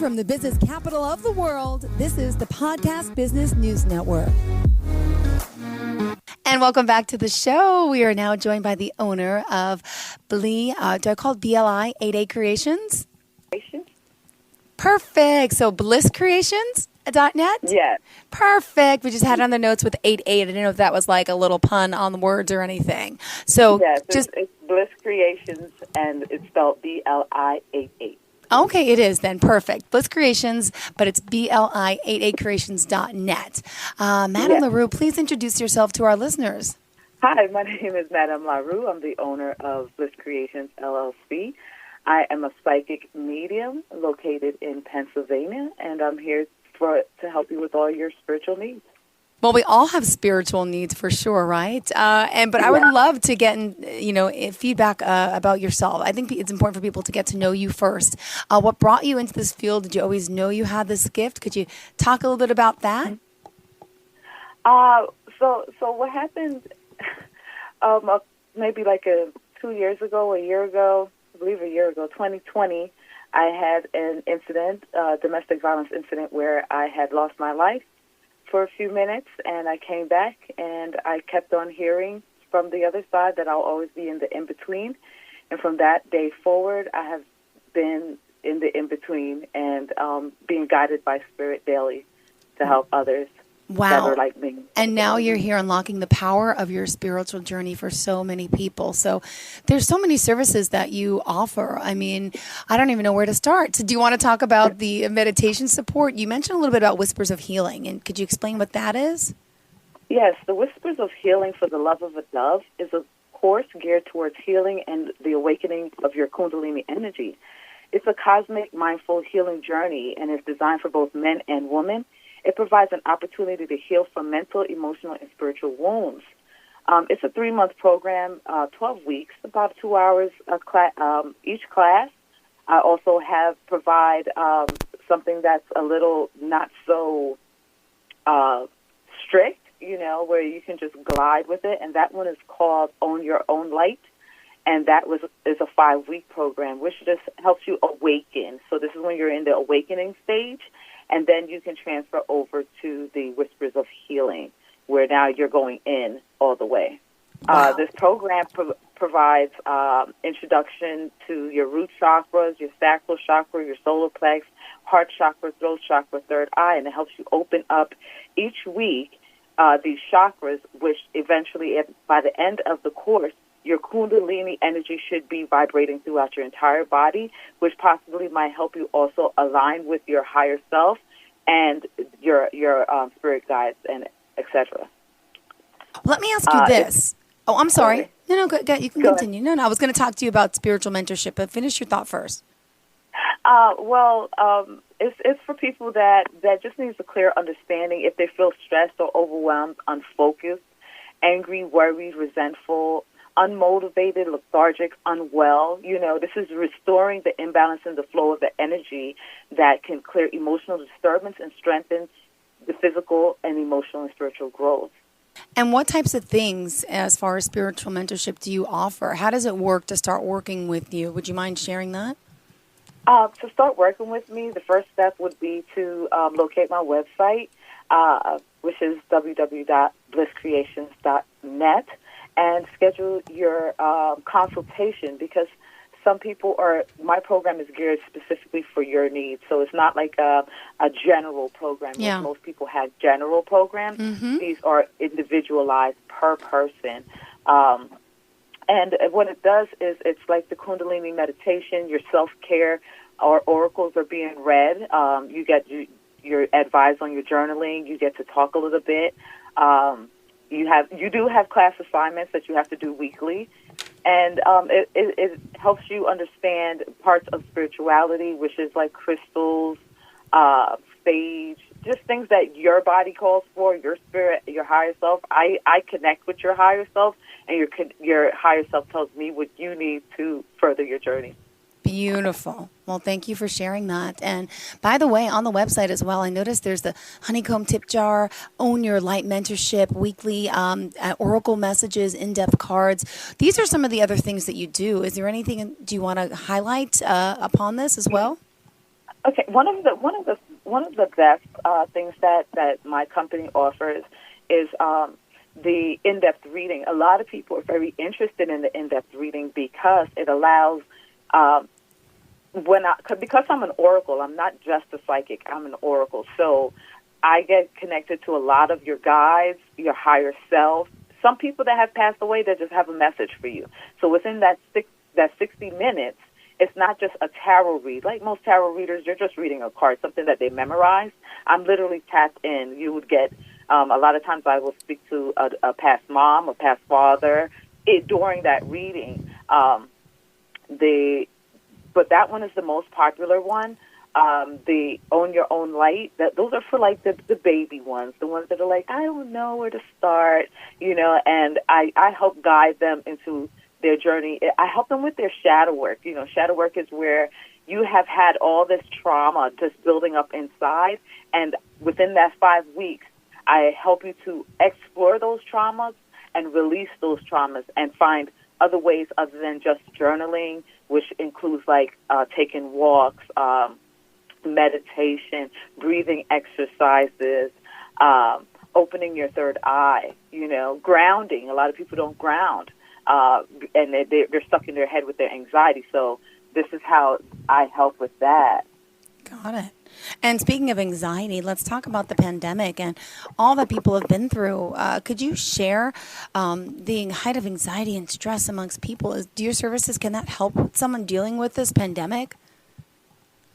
from the business capital of the world, this is the Podcast Business News Network. And welcome back to the show. We are now joined by the owner of Bli88 Creations? Perfect. So blisscreations.net? Yes. Perfect. We just had it on the notes with 88. I didn't know if that was like a little pun on the words or anything. So yes, it's Bliss Creations, and it's spelled Bli88. Okay, it is then. Perfect. Bliss Creations, but it's Bli88creations.net. Madame LaRoue, please introduce yourself to our listeners. Hi, my name is Madame LaRoue. I'm the owner of Bliss Creations, LLC. I am a psychic medium located in Pennsylvania, and I'm here to help you with all your spiritual needs. Well, we all have spiritual needs for sure, right? But I would love to get feedback about yourself. I think it's important for people to get to know you first. What brought you into this field? Did you always know you had this gift? Could you talk a little bit about that? So what happened? Maybe like 2 years ago, a year ago, I believe a year ago, 2020, I had an incident, domestic violence incident, where I had lost my life for a few minutes, and I came back, and I kept on hearing from the other side that I'll always be in the in-between. And from that day forward, I have been in the in-between and being guided by Spirit daily to help others that are like me. And now you're here unlocking the power of your spiritual journey for so many people. So there's so many services that you offer. I mean, I don't even know where to start. So do you want to talk about the meditation support? You mentioned a little bit about Whispers of Healing, and could you explain what that is? Yes, the Whispers of Healing for the Love of a Dove is a course geared towards healing and the awakening of your Kundalini energy. It's a cosmic mindful healing journey, and it's designed for both men and women. It provides an opportunity to heal from mental, emotional, and spiritual wounds. It's a 3-month program, 12 weeks, about 2 hours each class. I also provide something that's a little not so strict, where you can just glide with it, and that one is called Own Your Own Light, and that is a 5-week program, which just helps you awaken. So this is when you're in the awakening stage. And then you can transfer over to the Whispers of Healing, where now you're going in all the way. Wow. This program provides introduction to your root chakras, your sacral chakra, your solar plex, heart chakra, throat chakra, third eye, and it helps you open up each week these chakras, which eventually, by the end of the course, your Kundalini energy should be vibrating throughout your entire body, which possibly might help you also align with your higher self and your spirit guides and etc. Let me ask you this. I'm sorry. Okay. No, go, you can continue. Ahead. No, I was going to talk to you about spiritual mentorship, but finish your thought first. It's for people that just needs a clear understanding if they feel stressed or overwhelmed, unfocused, angry, worried, resentful, unmotivated, lethargic, unwell. This is restoring the imbalance in the flow of the energy that can clear emotional disturbance and strengthen the physical and emotional and spiritual growth. And what types of things, as far as spiritual mentorship, do you offer? How does it work to start working with you? Would you mind sharing that? To start working with me, the first step would be to locate my website, which is www.blisscreations.net. and schedule your consultation, because some people my program is geared specifically for your needs. So it's not like a general program. Yeah. Most people have general programs. Mm-hmm. These are individualized per person. And what it does is it's like the Kundalini meditation, your self-care, or oracles are being read. You get you're advised on your journaling. You get to talk a little bit. You do have class assignments that you have to do weekly, and it helps you understand parts of spirituality, which is like crystals, sage, just things that your body calls for, your spirit, your higher self. I connect with your higher self, and your higher self tells me what you need to further your journey. Beautiful. Well, thank you for sharing that. And by the way, on the website as well, I noticed there's the honeycomb tip jar, own your light mentorship, weekly oracle messages, in-depth cards. These are some of the other things that you do. Is there anything do you want to highlight upon this as well? Okay, one of the best things that my company offers is the in-depth reading. A lot of people are very interested in the in-depth reading because it allows because I'm an oracle. I'm not just a psychic. I'm an oracle. So I get connected to a lot of your guides, your higher self. Some people that have passed away that just have a message for you. So within that 60 minutes, it's not just a tarot read. Like most tarot readers, you're just reading a card, something that they memorized. I'm literally tapped in. You would get, a lot of times I will speak to a past mom, a past father during that reading. But that one is the most popular one. The Own Your Own Light, those are for like the baby ones, the ones that are like, I don't know where to start, and I help guide them into their journey. I help them with their shadow work. Shadow work is where you have had all this trauma just building up inside, and within that 5 weeks, I help you to explore those traumas and release those traumas and find other ways other than just journaling, which includes like taking walks, meditation, breathing exercises, opening your third eye, grounding. A lot of people don't ground, and they're stuck in their head with their anxiety. So this is how I help with that. Got it. And speaking of anxiety, let's talk about the pandemic and all that people have been through. Could you share the height of anxiety and stress amongst people? Do your services, can that help with someone dealing with this pandemic?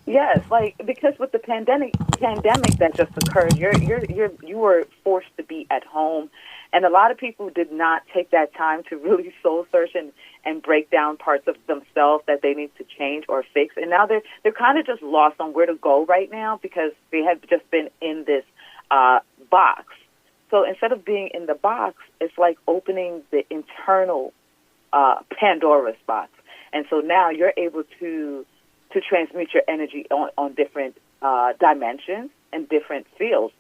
Yes, because with the pandemic that just occurred, you were forced to be at home, and a lot of people did not take that time to really soul search and break down parts of themselves that they need to change or fix. And now they're kind of just lost on where to go right now because they have just been in this box. So instead of being in the box, it's like opening the internal Pandora's box, and so now you're able to transmute your energy on different dimensions and different fields,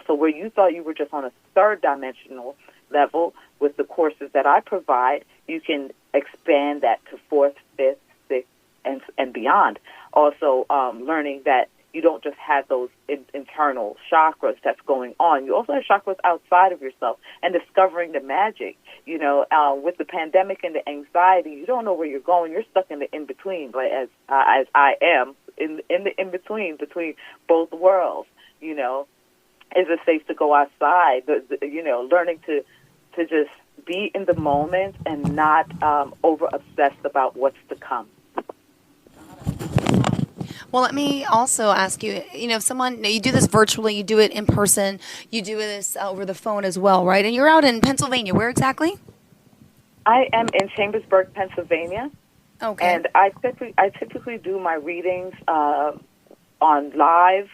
So where you thought you were just on a third dimensional level with the courses that I provide, you can expand that to fourth, fifth, sixth, and beyond. Also, learning that you don't just have those internal chakras that's going on. You also have chakras outside of yourself and discovering the magic. With the pandemic and the anxiety, you don't know where you're going. You're stuck in the in-between, like as I am, in the in-between, between both worlds. Is it safe to go outside? Learning to just be in the moment and not over-obsessed about what's to come. Well, let me also ask you, if someone, you do this virtually, you do it in person, you do this over the phone as well, right? And you're out in Pennsylvania. Where exactly? I am in Chambersburg, Pennsylvania. Okay. And I typically do my readings on live,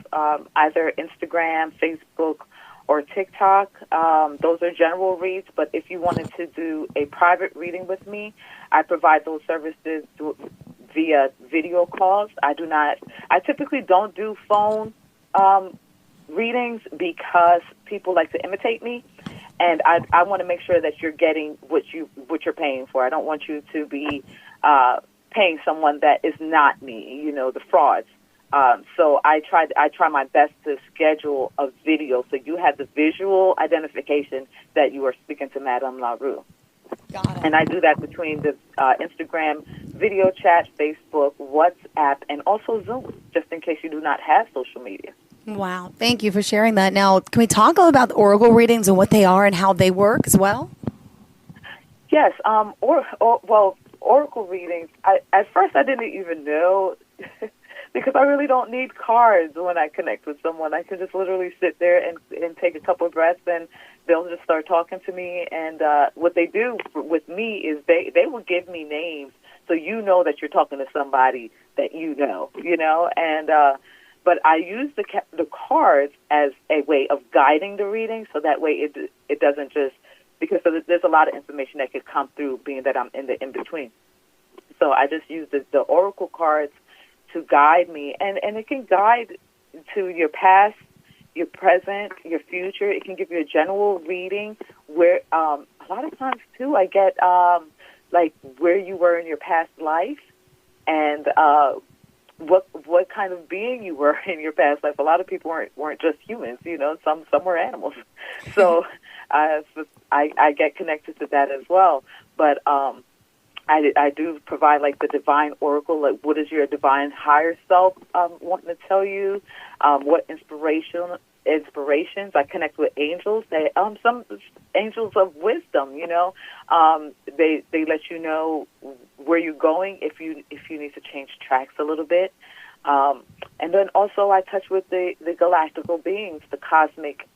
either Instagram, Facebook, or TikTok. Those are general reads, but if you wanted to do a private reading with me, I provide those services via video calls. I typically don't do phone readings because people like to imitate me, and I want to make sure that you're getting what you're paying for. I don't want you to be paying someone that is not me, the frauds. So I try my best to schedule a video so you have the visual identification that you are speaking to Madame LaRoue. Got it. And I do that between the Instagram, video chat, Facebook, WhatsApp, and also Zoom, just in case you do not have social media. Wow. Thank you for sharing that. Now, can we talk a little about the oracle readings and what they are and how they work as well? Yes. Oracle readings, at first I didn't even know because I really don't need cards when I connect with someone. I can just literally sit there and take a couple of breaths, and they'll just start talking to me. And what they do with me is they will give me names, so you know that you're talking to somebody that you know. And but I use the cards as a way of guiding the reading, so that way it doesn't just, because there's a lot of information that could come through being that I'm in the in-between. So I just use the oracle cards to guide me, and it can guide to your past, your present, your future. It can give you a general reading where a lot of times, too, I get like where you were in your past life and what kind of being you were in your past life. A lot of people weren't just humans, some were animals. So I get connected to that as well. But I do provide like the divine oracle, like what is your divine higher self wanting to tell you, what inspirations. I connect with angels. Some angels of wisdom. They let you know where you're going if you need to change tracks a little bit. And then also I touch with the galactical beings, the cosmic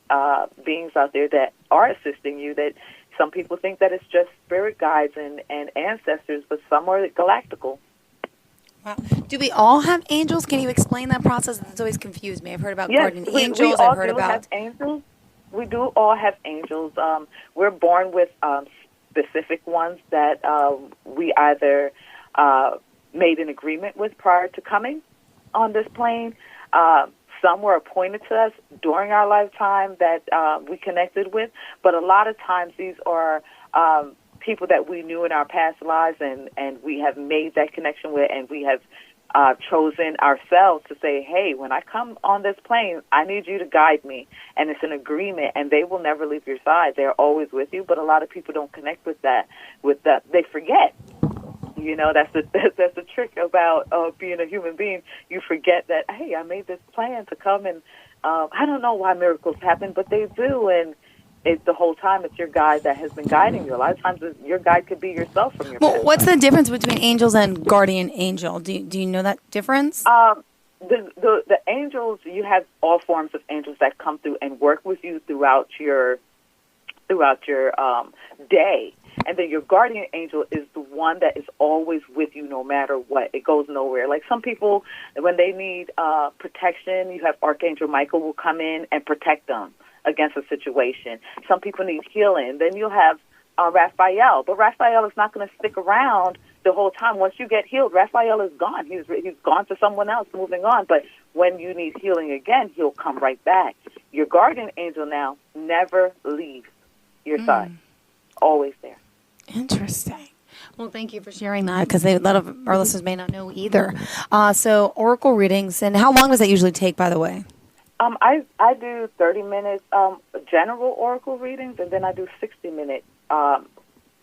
beings out there that are assisting you. That some people think that it's just spirit guides and ancestors, but some are galactical. Wow. Do we all have angels? Can you explain that process? It's always confused me. I've heard about guardian angels. We all I've heard about have angels. We do all have angels. We're born with specific ones that we either made an agreement with prior to coming on this plane. Some were appointed to us during our lifetime that we connected with, but a lot of times these are people that we knew in our past lives, and we have made that connection with, and we have chosen ourselves to say, hey, when I come on this plane, I need you to guide me. And it's an agreement, and they will never leave your side. They're always with you, but a lot of people don't connect with that. They forget. That's the trick about being a human being. You forget that, hey, I made this plan to come, and I don't know why miracles happen, but they do, and it's the whole time it's your guide that has been guiding you. A lot of times your guide could be yourself from your past. What's the difference between angels and guardian angel? Do you know that difference? The angels, you have all forms of angels that come through and work with you throughout your day. And then your guardian angel is the one that is always with you no matter what. It goes nowhere. Like some people, when they need protection, you have Archangel Michael will come in and protect them against a situation. Some people need healing. Then you'll have Raphael. But Raphael is not going to stick around the whole time. Once you get healed, Raphael is gone. He's gone to someone else, moving on. But when you need healing again, he'll come right back. Your guardian angel now never leaves your side. Always there. Interesting. Well, thank you for sharing that, because a lot of our listeners may not know either. So oracle readings, and how long does that usually take, by the way? I do 30-minute general oracle readings, and then I do 60-minute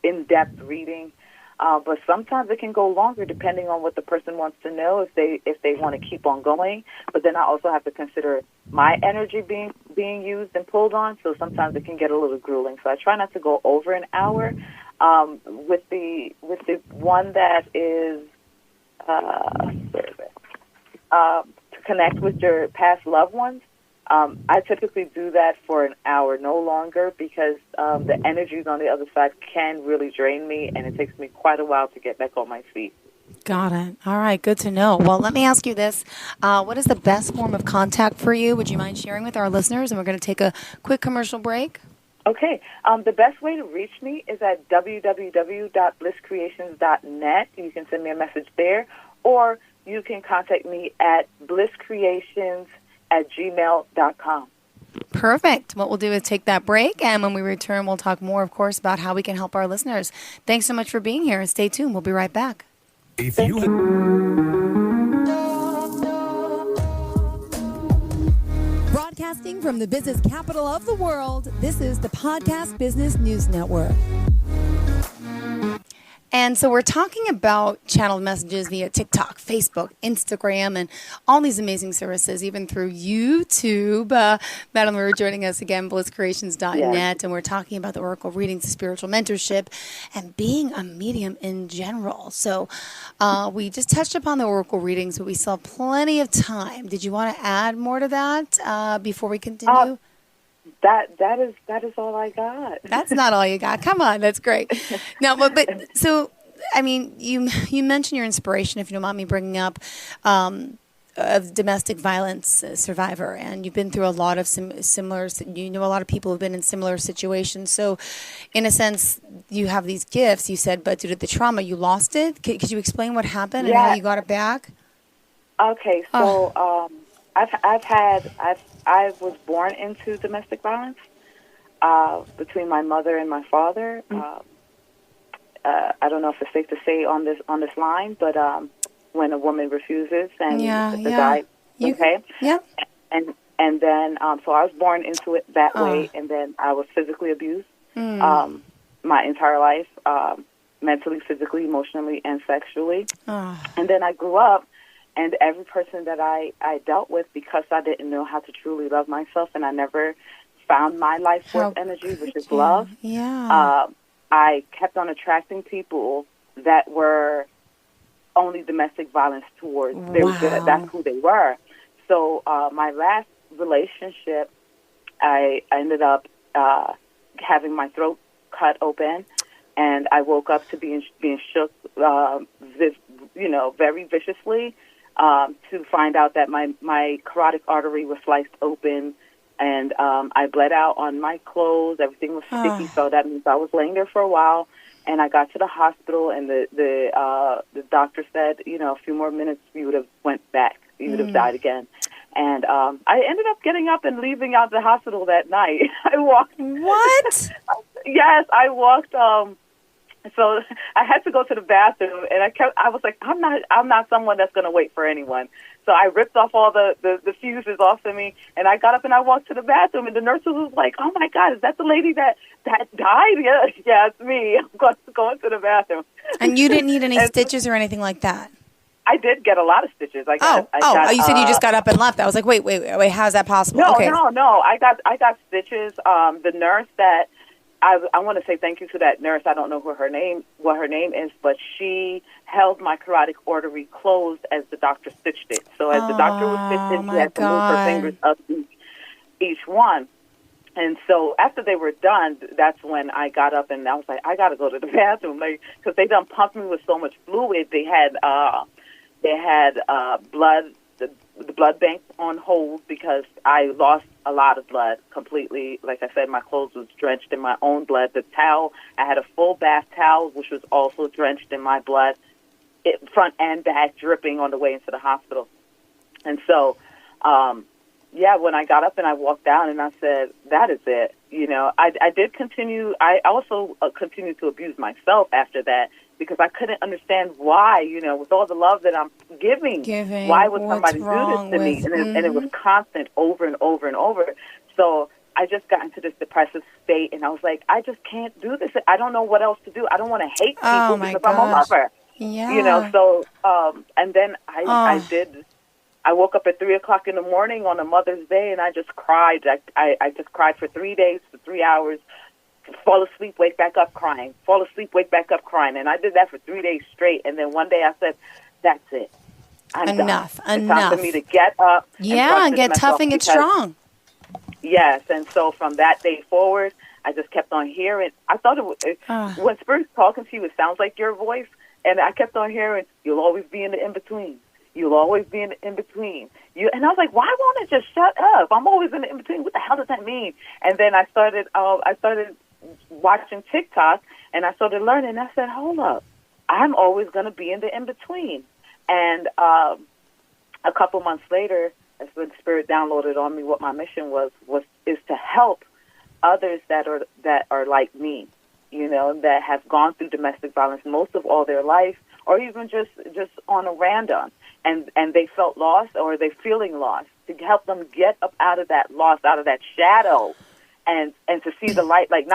in-depth reading. But sometimes it can go longer depending on what the person wants to know, if they want to keep on going. But then I also have to consider my energy being used and pulled on, so sometimes it can get a little grueling. So I try not to go over an hour. With the one that is to connect with your past loved ones, I typically do that for an hour, no longer, because the energies on the other side can really drain me, and it takes me quite a while to get back on my feet. Got it. All right. Good to know. Well, let me ask you this. What is the best form of contact for you? Would you mind sharing with our listeners? And we're going to take a quick commercial break. Okay. The best way to reach me is at www.blisscreations.net. You can send me a message there, or you can contact me at blisscreations@gmail.com. Perfect. What we'll do is take that break, and when we return, we'll talk more, of course, about how we can help our listeners. Thanks so much for being here, and stay tuned. We'll be right back. If you Broadcasting from the business capital of the world, this is the Podcast Business News Network. And so we're talking about channeled messages via TikTok, Facebook, Instagram, and all these amazing services, even through YouTube. Madam LaRoue joining us again, blisscreations.net, Yes. and we're talking about the oracle readings, spiritual mentorship, and being a medium in general. So we just touched upon the oracle readings, but we still have plenty of time. Did you want to add more to that before we continue? That is all I got. That's not all you got. Come on, that's great. No, but so I mean, you mentioned your inspiration, if you don't mind me bringing up, of domestic violence survivor, and you've been through a lot of similar. You know, a lot of people have been in similar situations. So, in a sense, you have these gifts. You said, but due to the trauma, you lost it. Could you explain what happened and how you got it back? Okay, so I was born into domestic violence between my mother and my father. I don't know if it's safe to say on this line, but when a woman refuses and the yeah. guy, okay? Yep. And then, so I was born into it that way, and then I was physically abused my entire life, mentally, physically, emotionally, and sexually. And then I grew up, and every person that I dealt with, because I didn't know how to truly love myself, and I never found my life force energy, which is love, I kept on attracting people that were only domestic violence towards. That's who they were. So my last relationship, I ended up having my throat cut open, and I woke up to being shook, very viciously, to find out that my carotid artery was sliced open, and I bled out on my clothes. Everything was sticky, so that means I was laying there for a while. And I got to the hospital, and the doctor said, a few more minutes, you would have went back. You would have died again. And I ended up getting up and leaving out the hospital that night. I walked. What? Yes, I walked. So I had to go to the bathroom, and I was like, I'm not someone that's going to wait for anyone. So I ripped off all the fuses off of me, and I got up and I walked to the bathroom, and the nurse was like, "Oh my God, is that the lady that died?" Yeah, it's me. I'm going to the bathroom. And you didn't need any stitches or anything like that? I did get a lot of stitches. I got, you said you just got up and left. I was like, wait, how's that possible? No, okay. no. I got stitches. The nurse that I want to say thank you to that nurse. I don't know what her name is, but she held my carotid artery closed as the doctor stitched it. So as the doctor was stitching, she had to move her fingers up each one. And so after they were done, that's when I got up and I was like, I got to go to the bathroom, because they done pumped me with so much fluid. They had blood. The blood bank on hold because I lost a lot of blood completely. Like I said, my clothes was drenched in my own blood. The towel, I had a full bath towel, which was also drenched in my blood, front and back, dripping on the way into the hospital. And so, when I got up and I walked down and I said, that is it. I did continue. I also continued to abuse myself after that, because I couldn't understand why, with all the love that I'm giving why would somebody do this to me? And it was constant over and over and over. So I just got into this depressive state, and I was like, I just can't do this. I don't know what else to do. I don't want to hate people because I'm a lover. Yeah. So, and then I woke up at 3 o'clock in the morning on a Mother's Day, and I just cried. I just cried for 3 days, for 3 hours. Fall asleep, wake back up crying. Fall asleep, wake back up crying. And I did that for 3 days straight. And then one day I said, that's it. I'm done. It's time for me to get up. And get tough and get strong. Yes. And so from that day forward, I just kept on hearing. I thought when Spirit's talking to you, it sounds like your voice. And I kept on hearing, you'll always be in the in-between. You'll always be in the in-between. And I was like, why won't it just shut up? I'm always in the in-between. What the hell does that mean? And then I started watching TikTok, and I started learning. I said, hold up, I'm always going to be in the in-between. And a couple months later, as when Spirit downloaded on me what my mission is to help others that are like me, that have gone through domestic violence most of all their life, or even just on a random, and they felt lost or they're feeling lost, to help them get up out of that loss, out of that shadow, and to see the light. Like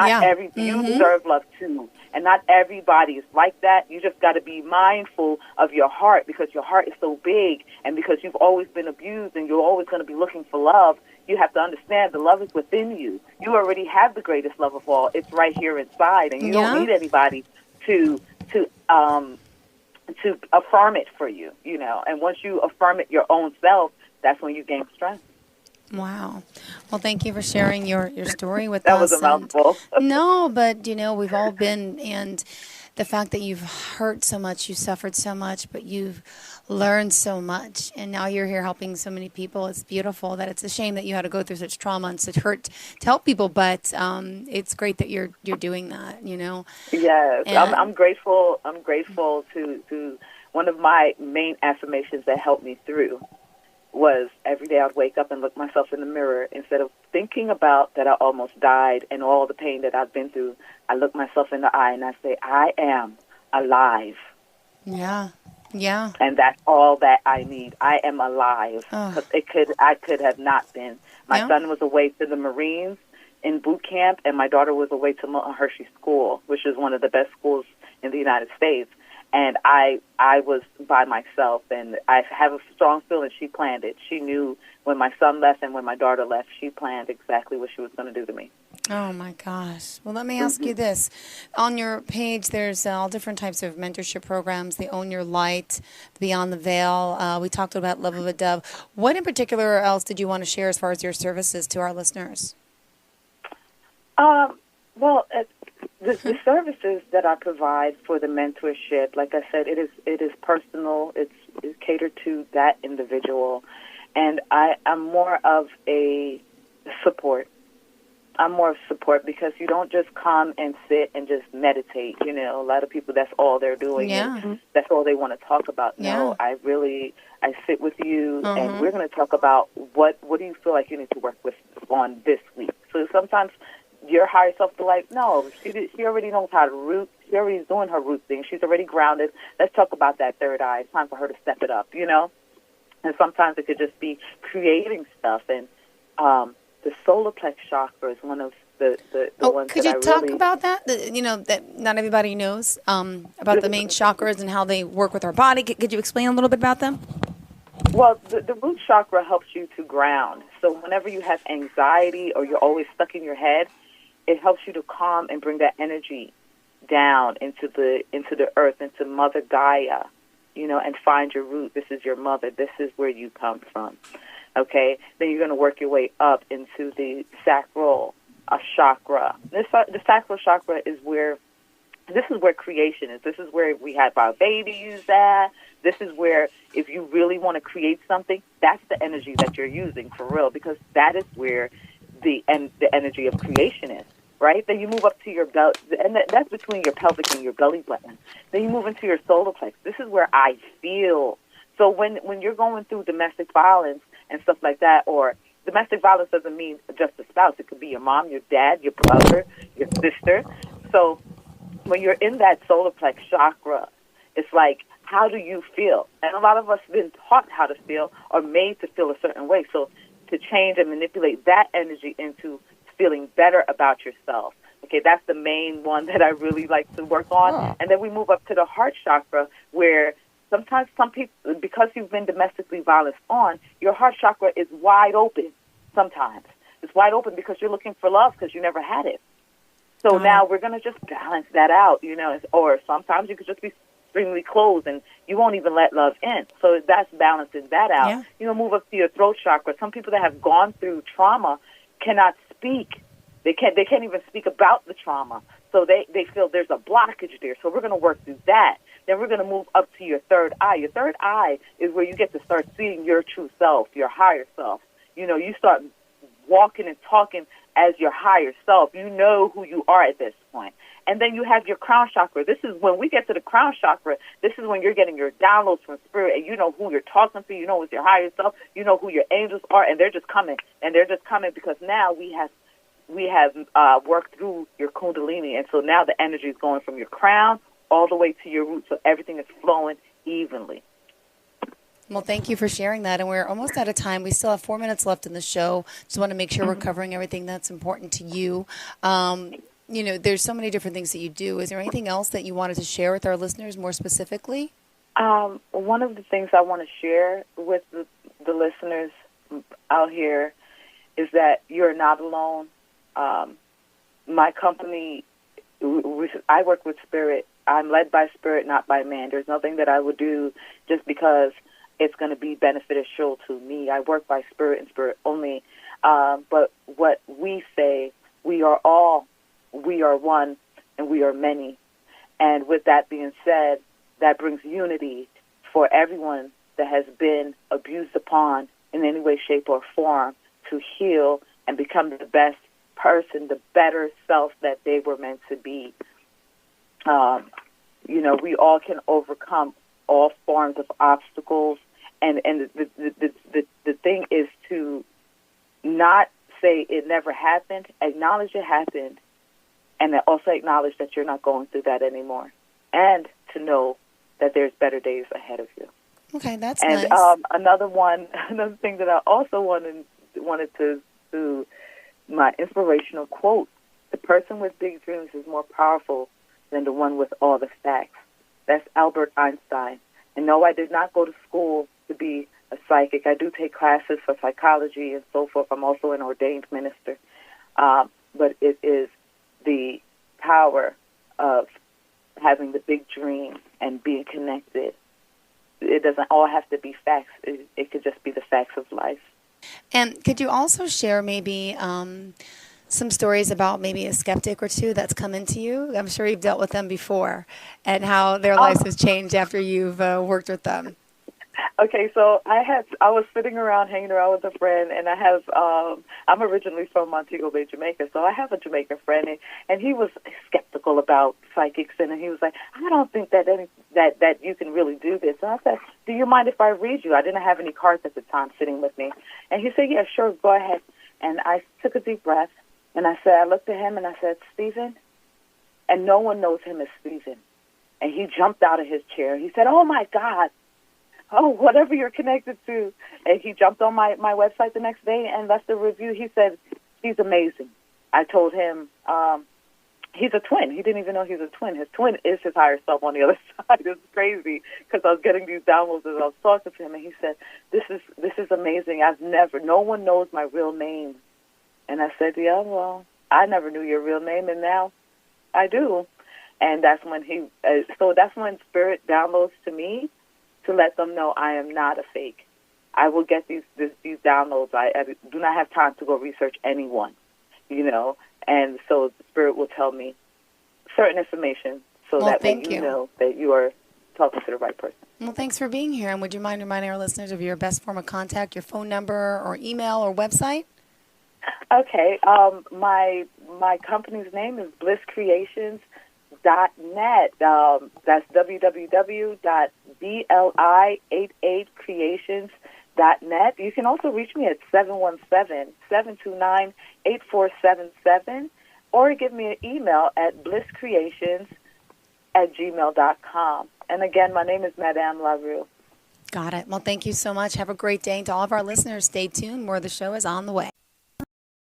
you deserve love too, and not everybody is like that. You just got to be mindful of your heart, because your heart is so big, and because you've always been abused and you're always going to be looking for love. You have to understand the love is within you. You already have the greatest love of all. It's right here inside, and you don't need anybody to affirm it for you, And once you affirm it your own self, that's when you gain strength. Wow. Well, thank you for sharing your story with us. That was a mouthful. No, but, we've all been, and the fact that you've hurt so much, you suffered so much, but you've learned so much, and now you're here helping so many people. It's beautiful. That it's a shame that you had to go through such trauma and such hurt to help people, but it's great that you're doing that, Yes, and I'm grateful. I'm grateful to one of my main affirmations that helped me through was every day I'd wake up and look myself in the mirror. Instead of thinking about that I almost died and all the pain that I've been through, I look myself in the eye and I say, I am alive. Yeah. Yeah. And that's all that I need. I am alive, because I could have not been. My son was away to the Marines in boot camp, and my daughter was away to Milton Hershey School, which is one of the best schools in the United States. And I was by myself, and I have a strong feeling she planned it. She knew when my son left and when my daughter left, she planned exactly what she was going to do to me. Oh, my gosh. Well, let me ask you this. On your page, there's all different types of mentorship programs, the Own Your Light, Beyond the Veil. We talked about Love of a Dove. What in particular else did you want to share as far as your services to our listeners? Well, the services that I provide for the mentorship, like I said, it is personal. It's catered to that individual, and I'm more of a support. I'm more of support, because you don't just come and sit and just meditate. You know, a lot of people, that's all they're doing. Yeah. And that's all they want to talk about. No, I sit with you, and we're going to talk about what do you feel like you need to work with on this week. So sometimes your higher self be like, no, she already knows how to root. She already is doing her root thing. She's already grounded. Let's talk about that third eye. It's time for her to step it up, you know? And sometimes it could just be creating stuff. And the solar plex chakra is one of the ones could that you talk about that? That not everybody knows about the main chakras and how they work with our body. Could you explain a little bit about them? Well, the root chakra helps you to ground. So whenever you have anxiety or you're always stuck in your head, it helps you to calm and bring that energy down into the earth, into Mother Gaia, you know, and find your root. This is your mother. This is where you come from. Okay? Then you're going to work your way up into the sacral chakra. The sacral chakra is where creation is. This is where we have our babies at. This is where, if you really want to create something, that's the energy that you're using for real, because that is where the energy of creation is, right? Then you move up to your belly, and that's between your pelvic and your belly button. Then you move into your solar plex. This is where I feel. So when you're going through domestic violence and stuff like that, or domestic violence doesn't mean just a spouse. It could be your mom, your dad, your brother, your sister. So when you're in that solar plex chakra, it's like, how do you feel? And a lot of us have been taught how to feel or made to feel a certain way. So to change and manipulate that energy into feeling better about yourself. Okay, that's the main one that I really like to work on. Oh. And then we move up to the heart chakra, where sometimes some people, because you've been domestically violenced on, your heart chakra is wide open sometimes. It's wide open because you're looking for love because you never had it. So now we're going to just balance that out, you know, or sometimes you could just be extremely closed and you won't even let love in. So that's balancing that out. Yeah. You know, move up to your throat chakra. Some people that have gone through trauma cannot speak. They can't even speak about the trauma. So they feel there's a blockage there. So we're going to work through that. Then we're going to move up to your third eye. Your third eye is where you get to start seeing your true self, your higher self. You know, you start walking and talking as your higher self. You know who you are at this point. And then you have your crown chakra. This is when we get to the crown chakra, this is when you're getting your downloads from spirit, and you know who you're talking to. You know it's your higher self. You know who your angels are, and they're just coming. And they're just coming because now we have worked through your kundalini. And so now the energy is going from your crown all the way to your root. So everything is flowing evenly. Well, thank you for sharing that. And we're almost out of time. We still have 4 minutes left in the show. Just want to make sure we're covering everything that's important to you. You know, there's so many different things that you do. Is there anything else that you wanted to share with our listeners more specifically? One of the things I want to share with the listeners out here is that you're not alone. My company, I work with spirit. I'm led by spirit, not by man. There's nothing that I would do just because it's going to be beneficial to me. I work by spirit and spirit only. But what we say, we are one, and we are many. And with that being said, that brings unity for everyone that has been abused upon in any way, shape, or form to heal and become the best person, the better self that they were meant to be. You know, we all can overcome all forms of obstacles. And the thing is to not say it never happened, acknowledge it happened, and then also acknowledge that you're not going through that anymore. And to know that there's better days ahead of you. Okay, that's and nice. Another thing that I also wanted to my inspirational quote: "The person with big dreams is more powerful than the one with all the facts." That's Albert Einstein. And no, I did not go to school to be a psychic. I do take classes for psychology and so forth. I'm also an ordained minister. But it is the power of having the big dream and being connected. It doesn't all have to be facts. It could just be the facts of life. And could you also share maybe some stories about maybe a skeptic or two that's come into you? I'm sure you've dealt with them before, and how their lives has changed after you've worked with them. Okay, so I was sitting around, hanging around with a friend, and I have, I'm originally from Montego Bay, Jamaica, so I have a Jamaican friend, and he was skeptical about psychics, and he was like, I don't think that you can really do this. And I said, do you mind if I read you? I didn't have any cards at the time sitting with me. And he said, yeah, sure, go ahead. And I took a deep breath, and I looked at him, and I said, Stephen, and no one knows him as Stephen. And he jumped out of his chair. He said, oh, my God. Oh, whatever you're connected to. And he jumped on my website the next day and left a review. He said, he's amazing. I told him he's a twin. He didn't even know he's a twin. His twin is his higher self on the other side. It's crazy because I was getting these downloads as I was talking to him, and he said, this is amazing. No one knows my real name. And I said, yeah, well, I never knew your real name, and now I do. And that's when that's when Spirit downloads to me, to let them know I am not a fake. I will get these downloads. I do not have time to go research anyone, and so the Spirit will tell me certain information so that way you know that you are talking to the right person. Well, thanks for being here. And would you mind reminding our listeners of your best form of contact, your phone number or email or website? Okay. My company's name is Bli88.net. That's www.Bli88creations.net. You can also reach me at 717-729-8477, or give me an email at blisscreations@gmail.com. And again, my name is Madame LaRoue. Got it. Well, thank you so much. Have a great day. And to all of our listeners, stay tuned. More of the show is on the way.